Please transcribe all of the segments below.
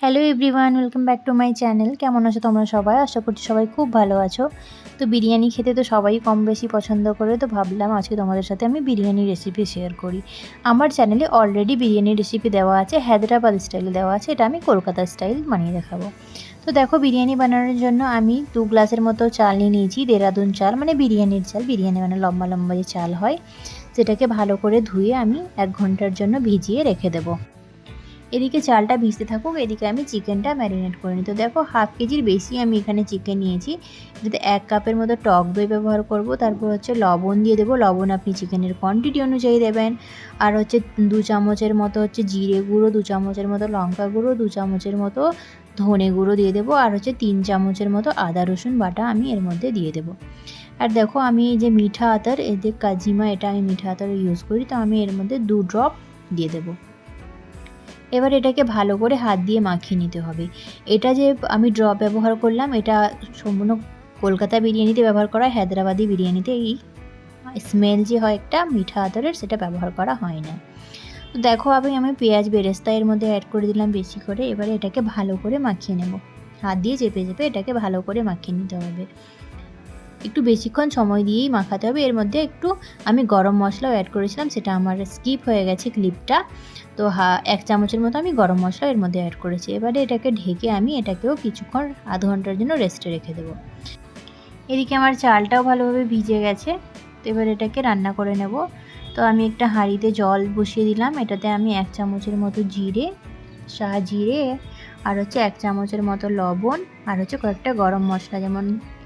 Hello everyone, welcome back to my channel. কেমন আছো তোমরা সবাই? আশা করছি সবাই খুব ভালো আছো। তো বিরিয়ানি খেতে তো সবাই কম বেশি পছন্দ করে, তো ভাবলাম আজকে তোমাদের সাথে আমি বিরিয়ানি রেসিপি শেয়ার করি। আমার চ্যানেলে অলরেডি বিরিয়ানির রেসিপি দেওয়া আছে, হায়দ্রাবাদ স্টাইলে দেওয়া আছে, এটা আমি কলকাতা স্টাইল বানিয়ে দেখাবো। তো দেখো, বিরিয়ানি বানানোর জন্য আমি 2 গ্লাসের মতো চাল নিয়ে নিয়েছি, দেরাদুন চাল, মানে বিরিয়ানির চাল। বিরিয়ানি মানে লম্বা লম্বা যে চাল হয়, সেটাকে ভালো করে ধুয়ে আমি 1 ঘন্টার জন্য ভিজিয়ে রেখে দেবো। এদিকে চালটা ভিজতে থাকুক, এদিকে আমি চিকেনটা ম্যারিনেট করে নিই। তো দেখো, 1/2 কেজির বেশি আমি এখানে চিকেন নিয়েছি। এটাতে 1 কাপের মতো টক দই ব্যবহার করব। তারপর হচ্ছে লবণ দিয়ে দেবো। লবণ আপনি চিকেনের কোয়ান্টিটি অনুযায়ী দেবেন। আর হচ্ছে 2 চামচের মতো হচ্ছে জিরে গুঁড়ো, 2 চামচের মতো লঙ্কা গুঁড়ো, 2 চামচের মতো ধনে গুঁড়ো দিয়ে দেবো। আর হচ্ছে 3 চামচের মতো আদা রসুন বাটা আমি এর মধ্যে দিয়ে দেবো। আর দেখো, আমি এই যে মিঠা আতর, এদের কাজিমা, এটা আমি মিঠা আতর ইউজ করি, তো আমি এর মধ্যে 2 ড্রপ দিয়ে দেবো। এবার এটাকে ভালো করে হাত দিয়ে মাখিয়ে নিতে হবে। এটা যে আমি ড্রপ ব্যবহার করলাম, এটা সম্পূর্ণ কলকাতা বিরিয়ানিতে ব্যবহার করা হয়, হায়দ্রাবাদি বিরিয়ানিতে এই স্মেল যে হয় একটা মিঠা আতরের, সেটা ব্যবহার করা হয় না। তো দেখো, আমি পেঁয়াজ বেরেস্তা এর মধ্যে অ্যাড করে দিলাম বেশি করে। এবারে এটাকে ভালো করে মাখিয়ে নেব। হাত দিয়ে চেপে চেপে এটাকে ভালো করে মাখিয়ে নিতে হবে। একটু বেশিক্ষণ সময় দিয়েই মাখাতে হবে। এর মধ্যে একটু আমি গরম মশলাও অ্যাড করেছিলাম, সেটা আমার স্কিপ হয়ে গেছে ক্লিপটা। তো 1 চামচের মতো আমি গরম মশলা এর মধ্যে অ্যাড করেছি। এবারে এটাকে ঢেকে আমি এটাকেও কিছুক্ষণ আধ ঘন্টার জন্য রেস্টে রেখে দেবো। এদিকে আমার চালটাও ভালোভাবে ভিজে গেছে। তো এবার এটাকে রান্না করে নেব। তো আমি একটা হাঁড়িতে জল বসিয়ে দিলাম। এটাতে আমি 1 চামচের মতো জিরে, জিরে, আর হচ্ছে 1 চামচের মতো লবণ, আর হচ্ছে কয়েকটা গরম মশলা, যেমন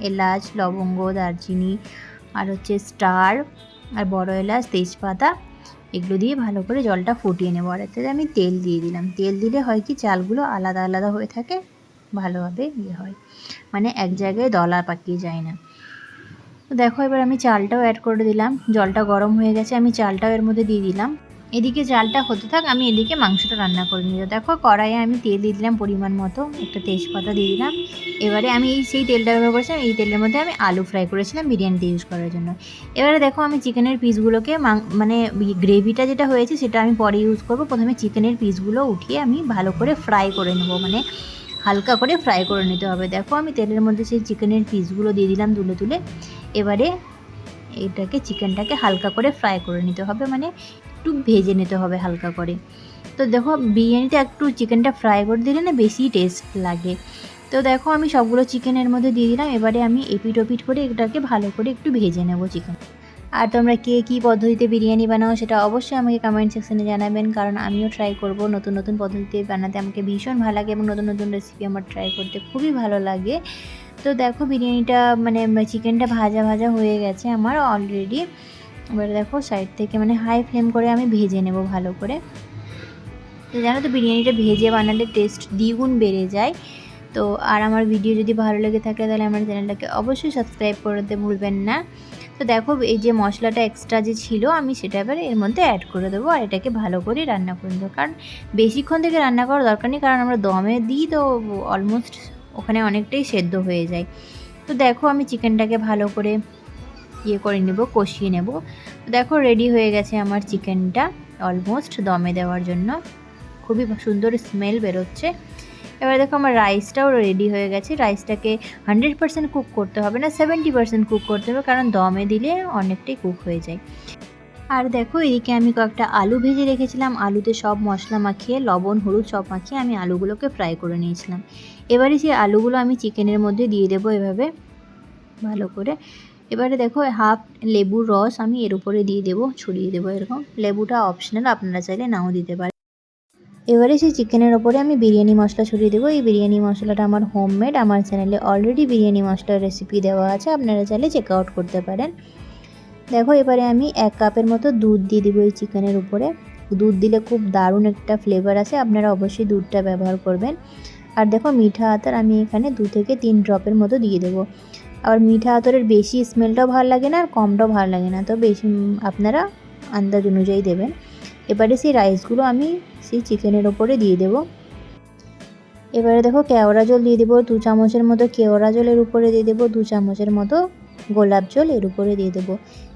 এলাচ, লবঙ্গ, দারচিনি, আর হচ্ছে স্টার, আর বড় এলাচ, তেজপাতা, এগুলো দিয়ে ভালো করে জলটা ফুটিয়ে নেব। আর এতে আমি তেল দিয়ে দিলাম। তেল দিলে হয় কি, চালগুলো আলাদা আলাদা হয়ে থাকে, ভালোভাবে হয়, মানে এক জায়গায় দলা পাকিয়ে যায় না। তো দেখো, এবার আমি চালটাও অ্যাড করে দিলাম। জলটা গরম হয়ে গেছে, আমি চালটাও এর মধ্যে দিয়ে দিলাম। এদিকে চালটা হতে থাক, আমি এদিকে মাংসটা রান্না করে নিই। দেখো, কড়াইয়ে আমি তেল দিয়ে দিলাম পরিমাণ মতো, একটা তেজপাতা দিয়ে দিলাম। এবারে আমি সেই তেলটা ব্যবহার করেছিলাম, এই তেলের মধ্যে আমি আলু ফ্রাই করেছিলাম বিরিয়ানিতে ইউজ করার জন্য। এবারে দেখো, আমি চিকেনের পিসগুলোকে মানে গ্রেভিটা যেটা হয়েছে সেটা আমি পরে ইউজ করব। প্রথমে চিকেনের পিসগুলো উঠিয়ে আমি ভালো করে ফ্রাই করে নেব, মানে হালকা করে ফ্রাই করে নিতে হবে। দেখো, আমি তেলের মধ্যে সেই চিকেনের পিসগুলো দিয়ে দিলাম তুলে তুলে। এবারে চিকেনটাকে হালকা করে ফ্রাই করে নিতে হবে, মানে একটু ভেজে নিতে হবে হালকা করে। তো দেখো, বিরিয়ানিতে একটু চিকেনটা ফ্রাই করে দিলে না বেশি টেস্ট লাগে। তো দেখো, আমি সবগুলো চিকেনের মধ্যে দিয়ে দিলাম। এবারে আমি এপিট ওপিট করে এটাকে ভালো করে একটু ভেজে নেব চিকেন। আর তোমরা কে কী পদ্ধতিতে বিরিয়ানি বানাও সেটা অবশ্যই আমাকে কমেন্ট সেকশনে জানাবেন, কারণ আমিও ট্রাই করব। নতুন নতুন পদ্ধতিতে বানাতে আমাকে ভীষণ ভালো লাগে, এবং নতুন নতুন রেসিপি আমার ট্রাই করতে খুবই ভালো লাগে। তো দেখো, বিরিয়ানিটা মানে চিকেনটা ভাজা ভাজা হয়ে গেছে আমার অলরেডি। এবার দেখো, সাইড থেকে মানে হাই ফ্লেম করে আমি ভেজে নেব ভালো করে। তো জানো তো, বিরিয়ানিটা ভেজে বানালে টেস্ট দ্বিগুণ বেড়ে যায়। তো আর আমার ভিডিও যদি ভালো লেগে থাকে, তাহলে আমার চ্যানেলটাকে অবশ্যই সাবস্ক্রাইব করতে ভুলবেন না। তো দেখো, এই যে মশলাটা এক্সট্রা যে ছিল, আমি সেটা এবার এর মধ্যে অ্যাড করে দেবো, আর এটাকে ভালো করে রান্না করে দেবো। কারণ বেশিক্ষণ থেকে রান্না করার দরকার নেই, কারণ আমরা দমে দিই, তো অলমোস্ট ওখানে অনেকটাই সেদ্ধ হয়ে যায়। তো দেখো, আমি চিকেনটাকে ভালো করে করে নেব, কষিয়ে নেব। দেখো, রেডি হয়ে গেছে আমার চিকেনটা অলমোস্ট দমে দেওয়ার জন্য। খুবই সুন্দর স্মেল বেরোচ্ছে। এবার দেখো, আমার রাইসটাও রেডি হয়ে গেছে। রাইসটাকে 100% কুক করতে হবে না, 70% কুক করতে হবে, কারণ দমে দিলে অনেকটাই কুক হয়ে যায়। আর দেখো, এদিকে আমি কয়েকটা আলু ভেজে রেখেছিলাম। আলুতে সব মশলা মাখিয়ে, লবণ হলুদ সব মাখিয়ে আমি আলুগুলোকে ফ্রাই করে নিয়েছিলাম। এবারে সেই আলুগুলো আমি চিকেনের মধ্যে দিয়ে দেবো এভাবে ভালো করে। এবারে দেখো, হাফ লেবুর রস আমি এর উপরে দিয়ে দেবো, ছড়িয়ে দেবো এরকম। লেবুটা অপশনাল, আপনারা চাইলে নাও দিতে পারেন। এবারে সেই চিকেনের ওপরে আমি বিরিয়ানি মশলা ছড়িয়ে দেবো। এই বিরিয়ানি মশলাটা আমার হোমমেড, আমার চ্যানেলে অলরেডি বিরিয়ানি মশলার রেসিপি দেওয়া আছে, আপনারা চাইলে চেক আউট করতে পারেন। দেখো, এবারে আমি 1 কাপের মতো দুধ দিয়ে দেবো এই চিকেনের উপরে। দুধ দিলে খুব দারুণ একটা ফ্লেভার আসে, আপনারা অবশ্যই দুধটা ব্যবহার করবেন। আর দেখো, মিঠা আতর আমি এখানে 2 থেকে 3 ড্রপের মতো দিয়ে দেবো। আবার মিঠা আতরের বেশি স্মেলটাও ভালো লাগে না, আর কমটাও ভালো লাগে না, তো বেশি আপনারা আন্দাজ অনুযায়ী দেবেন। এবারে সেই রাইসগুলো আমি সেই চিকেনের ওপরে দিয়ে দেবো। এবারে দেখো, কেওড়া জল দিয়ে দেবো 2 চামচের মতো। কেওড়া জলের উপরে দিয়ে দেবো 2 চামচের মতো গোলাপ জল এর উপরে দিয়ে দেবো।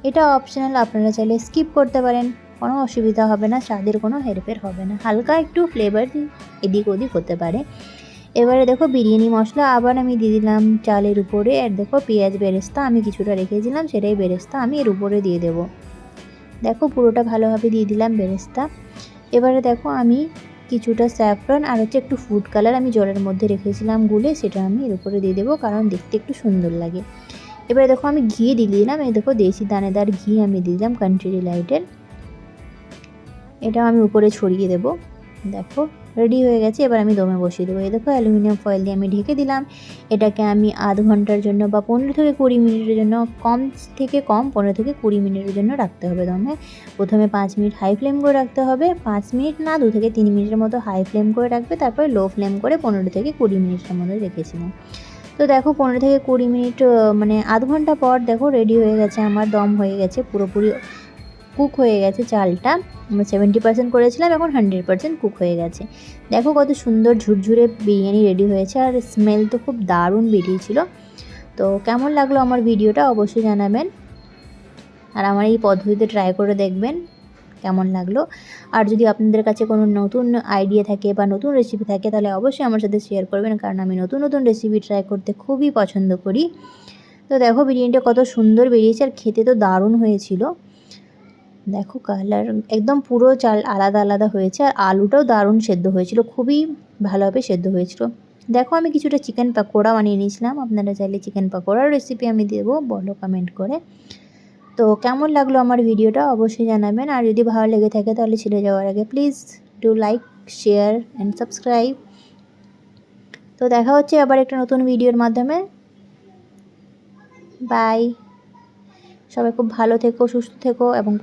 এটা অপশনাল, আপনারা চাইলে স্কিপ করতে পারেন। কোনো অসুবিধা হবে না, স্বাদের কোনো হেরফের হবে না, হালকা একটু ফ্লেভার এদিক ওদিক হতে পারে। এবারে দেখো বিরিয়ানি মশলা আবার আমি দিয়ে দিলাম চালের উপরে। আর দেখো পেঁয়াজ বেরেস্তা আমি কিছুটা রেখেছিলাম, সেটাই বেরেস্তা আমি এর উপরে দিয়ে দেবো। দেখো পুরোটা ভালোভাবে দিয়ে দিলাম বেরেস্তা। এবারে দেখো আমি কিছুটা স্যাফরন আর একটু ফুড কালার আমি জলের মধ্যে রেখেছিলাম গুলে, সেটা আমি এর উপরে দিয়ে দেবো, কারণ দেখতে একটু সুন্দর লাগে। এবারে দেখো আমি ঘি দিয়ে দিলাম, এই দেখো দেশি দানেদার ঘি আমি দিয়ে দিলাম কান্ট্রি ডিলাইটের, এটা আমি উপরে ছড়িয়ে দেবো। দেখো রেডি হয়ে গেছে। এবার আমি দমে বসিয়ে দেবো। এই দেখো অ্যালুমিনিয়াম ফয়েল দিয়ে আমি ঢেকে দিলাম। এটাকে আমি আধ ঘন্টার জন্য বা 15 থেকে 20 মিনিটের জন্য, কম থেকে কম 15 থেকে 20 মিনিটের জন্য রাখতে হবে দমে। প্রথমে 5 মিনিট হাই ফ্লেম করে রাখতে হবে, 5 মিনিট না 2 থেকে 3 মিনিটের মতো হাই ফ্লেম করে রাখবে, তারপরে লো ফ্লেম করে 15 থেকে 20 মিনিটের মধ্যে রেখেছিলাম। তো দেখো 15 থেকে 20 মিনিট মানে আধ ঘন্টা পর দেখো রেডি হয়ে গেছে, আমার দম হয়ে গেছে, পুরোপুরি কুক হয়ে গেছে চালটা। আমরা 70% করেছিলাম, এখন 100% কুক হয়ে গেছে। দেখো কত সুন্দর ঝুরঝুরে বিরিয়ানি রেডি হয়েছে, আর স্মেল তো খুব দারুণ বেরিয়েছিল। তো কেমন লাগলো আমার ভিডিওটা অবশ্যই জানাবেন, আর আমার এই পদ্ধতিতে ট্রাই করে দেখবেন কেমন লাগলো। আর যদি আপনাদের কাছে কোনো নতুন আইডিয়া থাকে বা নতুন রেসিপি থাকে, তাহলে অবশ্যই আমার সাথে শেয়ার করবেন, কারণ আমি নতুন নতুন রেসিপি ট্রাই করতে খুবই পছন্দ করি। তো দেখো বিরিয়ানিটা কত সুন্দর বেরিয়েছে, আর খেতে তো দারুণ হয়েছিল। দেখো কালার একদম পুরো চাল আলাদা আলাদা হয়েছে, আর আলুটাও দারুণ সেদ্ধ হয়েছিল, খুবই ভালোভাবে সেদ্ধ হয়েছিল। দেখো আমি কিছুটা চিকেন পকোড়া বানিয়ে নিয়েছিলাম, আপনারা চাইলে চিকেন পকোড়ার রেসিপি আমি দেবো, বলো কমেন্ট করে। তো কেমন লাগলো আমার ভিডিওটা অবশ্যই জানাবেন, আর যদি ভালো লেগে থাকে তাহলে ছেড়ে যাওয়ার আগে please do like, share and subscribe. তো দেখা হচ্ছে আবার একটা নতুন ভিডিওর মাধ্যমে। বাই। সবাই খুব ভালো থেকো, সুস্থ থেকো এবং